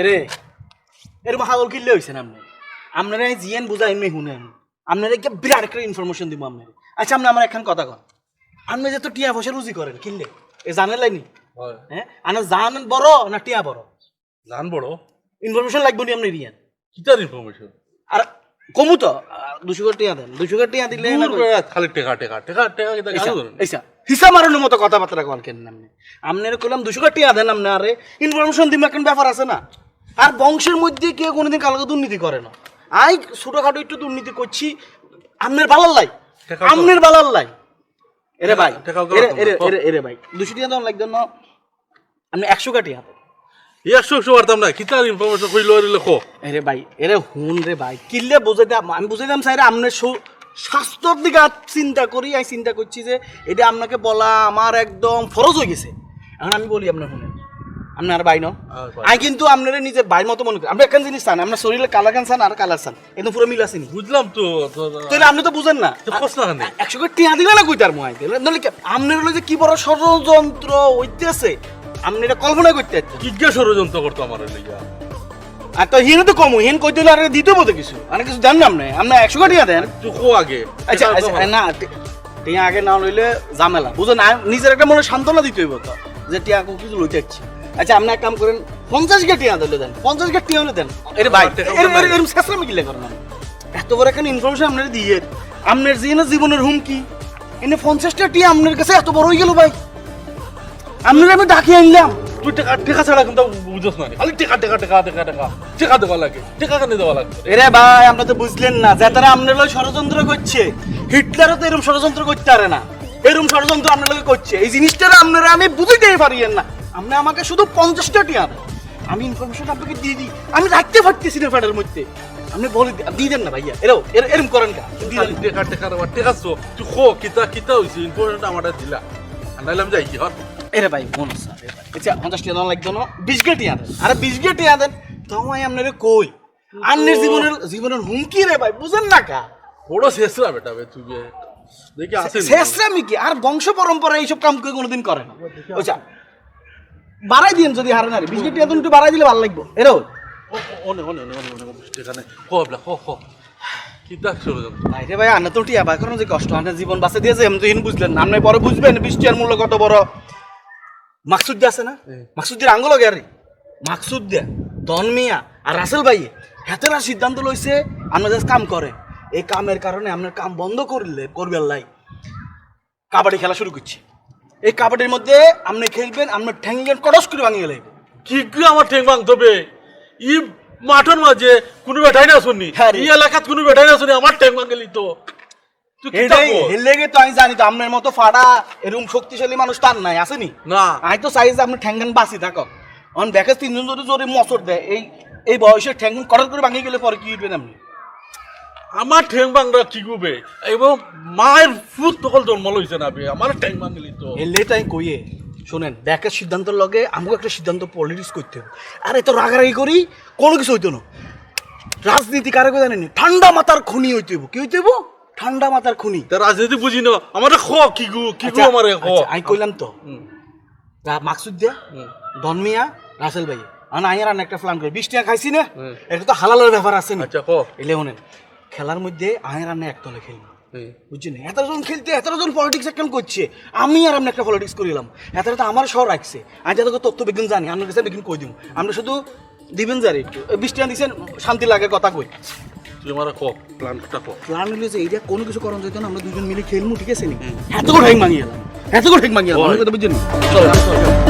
এরে এরকম হাগল কিনলে হয়েছেন আপনি আপনারা জিয়ান বুঝাই এমনি শুনেন আপনারা কি বিরাট একটা ইনফরমেশন দিব আপনার। আচ্ছা আপনি আমার একখান কথা কন, আপনি যে তো টিয়া পয়সা রুজি করেন কিনলে এ জানেন লাইনি? হ্যাঁ আনা জান বড় না টিয়া বড়? জান বড়। ইনফরমেশন লাগবে নি আপনি রিয়ান? কিতার ইনফরমেশন? আর কমু তো 200 টাকা টিয়া দেন, 200 টাকা টিয়া দিলে খালি টেকা টেকা টেকা টেকা কিতা গাল ধরেন। এইসা হিসাব মারানোর মতো কথাবার্তা কন কেন আপনি? আপনারা কইলাম 200 টাকা টিয়া দেন, আপনি আরে ইনফরমেশন দিবেন একটা ব্যাপার আছে না। আর বংশের মধ্যে কেউ কোনোদিন কালকে দুর্নীতি করে না। আই ছোটখাটো একটু দুর্নীতি করছি আপনার বালার লাই, আপনার বালার লাই। এরে ভাই এরে ভাই 200 টাকা দেন লাগবে না, আপনি 100 টাকা টিয়া 100 পারতাম না। কিতার ইনফরমেশন কইলো লেখো। এরে ভাই এরে হুন রে ভাই কিল্লে বুঝাইতে আমি বুঝাইতাম স্যার আপনার স্বাস্থ্যর দিকে চিন্তা করি। আমি চিন্তা করছি যে এটা আপনাকে বলা আমার একদম ফরজ হয়ে গেছে। এখন আমি বলি আপনার শুনেন, আপনার ভাই ন আমি কিন্তু আপনারা নিজের ভাই মতো মনে করি। আপনি একখান জিনিস চান, আপনার শরীরে কালার কান চান আর কালার চান, একদম পুরো মিল আছে নি? বুঝলাম তো। তাহলে আপনি তো বুঝেন না। 100 করে টিয়া দিলে না কই তার মোয়াই দিলে নলে আপনার হলো যে কি বড় ষড়যন্ত্র হইতেছে আপনি এটা কল্পনা করতে পারতেন। কি ষড়যন্ত্র করতো আমার লইয়া? আর তো হিনে তো কম হিন কই দিলে আর দিতে বলতে কিছু আর কিছু জান না আপনি। আপনি 100 টাকা দেন চুকো আগে। আচ্ছা না টিয়া আগে না লইলে ঝামেলা বুঝেন, নিজের একটা মনে সান্ত্বনা দিতে হইব তো যে টিয়া কিছু লইতে যাচ্ছি। আচ্ছা আপনি এক কাম করেন 50 টাকা টিয়া দিলে দেন, 50 টাকা টিয়া হলে দেন। এর ভাই এরকম শেষরামি কিলে করেন? এত বড় একটা ইনফরমেশন আপনার দিয়ে আপনার জীবনের হুমকি এনে 50 টাকা টিয়া আপনার কাছে এত বড় হয়ে গেল ভাই। আপনার আমি ডাকি আনলাম তুই টেকা ছাড়া কিন্তু বুঝছ না, খালি টেকা টেকা টেকা টেকা টেকা টেকা দেওয়া লাগে, টেকা কেন দেওয়া লাগে? এরে ভাই আপনি তো বুঝলেন না যে তারা আপনার লগে ষড়যন্ত্র করছে। হিটলারও তো এরকম ষড়যন্ত্র করতে পারে না, এরকম ষড়যন্ত্র আপনার লগে করছে। এই জিনিসটা আপনারা আমি বুঝতেই পারিয়েন না। আপনি আমাকে শুধু 50 টাকা টিয়া দেন, আমি ইনফরমেশন আপনাকে দিয়ে দিই। আমি রাখতে পারতেছি না ফ্যাটের মধ্যে, আপনি বলে দিয়ে দেন না ভাইয়া। এরকম করেন কা টেকা টেকা টেকা তুই খো কিতা কিতা হয়েছে ইনফরমেশনটা আমার দিলা নাইলাম যাই কি হর। এরে ভাই বোন স্যার আচ্ছা 50 টাকা দেন লাগতো না, 20 টাকা টিয়া দেন। আরে 20 টাকা টিয়া দেন তোমায় আপনারে কই আন্নের জীবনের হুমকি রে ভাই বুঝেন না কা? বড় শেষরা বেটা বে তুই দেখি আছে শেষরামি কি আর বংশ পরম্পরা এইসব কাম কেউ কোনোদিন করে না। আচ্ছা বাড়াই দিন যদি হারে না 20 টাকা একটু বাড়াই দিলে ভালো লাগবে। এরও ওনে ওনে ওনে ওনে এখানে কবলা খ খ কিতা ষড়যন্ত্র ভাই রে ভাই আন্না তো টিয়া ভাই কারণ যে কষ্ট আন্না জীবন বাঁচে দিয়েছে এমন তো বুঝলেন না। আপনি পরে বুঝবেন 20 টাকার মূল্য কত বড়। মাকসুদ আছে না, মাকসুদের আঙ্গুল গেরি মাকসুদ দে দন মিয়া আর রাসেল ভাই হেতেরা সিদ্ধান্ত লইছে আমরা জাস্ট কাম করে। এই কামের কারণে আপনার কাম বন্ধ করবে আল্লাহ কাবাডি খেলা শুরু করছি। এই কাবাডির মধ্যে আপনি খেলবেন, আপনার ঠ্যাঙ্গেন কটস করে ভাঙিয়ে গেলে কি কি আমার ঠ্যাং ভাঙতে হবে? ই মাঠের মাঝে কোনো বেটাই না শুনি, এই এলাকাত কোনো বেটাই না শুনি আমার ঠ্যাং ভাঙলি তো আমি জানি তো আপনার মতো ফাড়া এরকম শক্তিশালী মানুষ তার নাই আসেনি না। আমি তো চাই যে আপনার ঠ্যাঙ্গান বাঁচি থাকো। অন ব্যাকে 3 জন যদি জোরে মচর দেয় এই বয়সে ঠ্যাঙ্গান কটস করে ভাঙিয়ে গেলে পরে কি উঠবেন আপনি? আমার ঠ্যাং ভাঙরা কি করবে? এবং মায়ের ফুট তখন জন্ম লইছে না বে আমার ঠ্যাং ভাঙলি তো এলেটাই কইয়ে শোনেন ব্যাকের সিদ্ধান্তের লগে আমাকে একটা সিদ্ধান্ত পলিটিক্স করতে হবে। আর এত রাগারাগি করি কোনো কিছু হইতো না। রাজনীতি কারে কই জানেন? ঠান্ডা মাথার খুনি হইতে হইব। কি হইতে হইব? ঠান্ডা মাথার খুনি। তা রাজনীতি বুঝি না আমার খ কি গু কি গু আমারে খ আমি কইলাম তো মাকসুদ দিয়া দনমিয়া রাসেল ভাই আইয়ার একটা প্ল্যান করে 20 টাকা খাইছি না, এটা তো হালালের ব্যাপার আছে না। আচ্ছা ক এলে শোনেন খেলার মধ্যে আইয়ার একতলে খেলবো বুঝছেন? এতজন খেলতে এতজন পলিটিক্স একদম করছে, আমি আর আপনি একটা পলিটিক্স করিলাম। এতটা তো আমার শহর রাখছে। আমি যাতে তথ্য বিজ্ঞান জানি আপনার কাছে বিজ্ঞান কই দিব। আমরা শুধু দিবেন যারে একটু 20 টাকা দিচ্ছেন শান্তি লাগে কথা কই। তুই আমার ক প্ল্যানটা ক প্ল্যান হলো যে এইটা কোনো কিছু করানো যেত না, আমরা দুজন মিলে খেলবো ঠিক আছে নি? এত করে ঠেক মাঙিয়ে এলাম, এত করে ঠেক মাঙিয়ে এলাম কথা বুঝছেন? চলো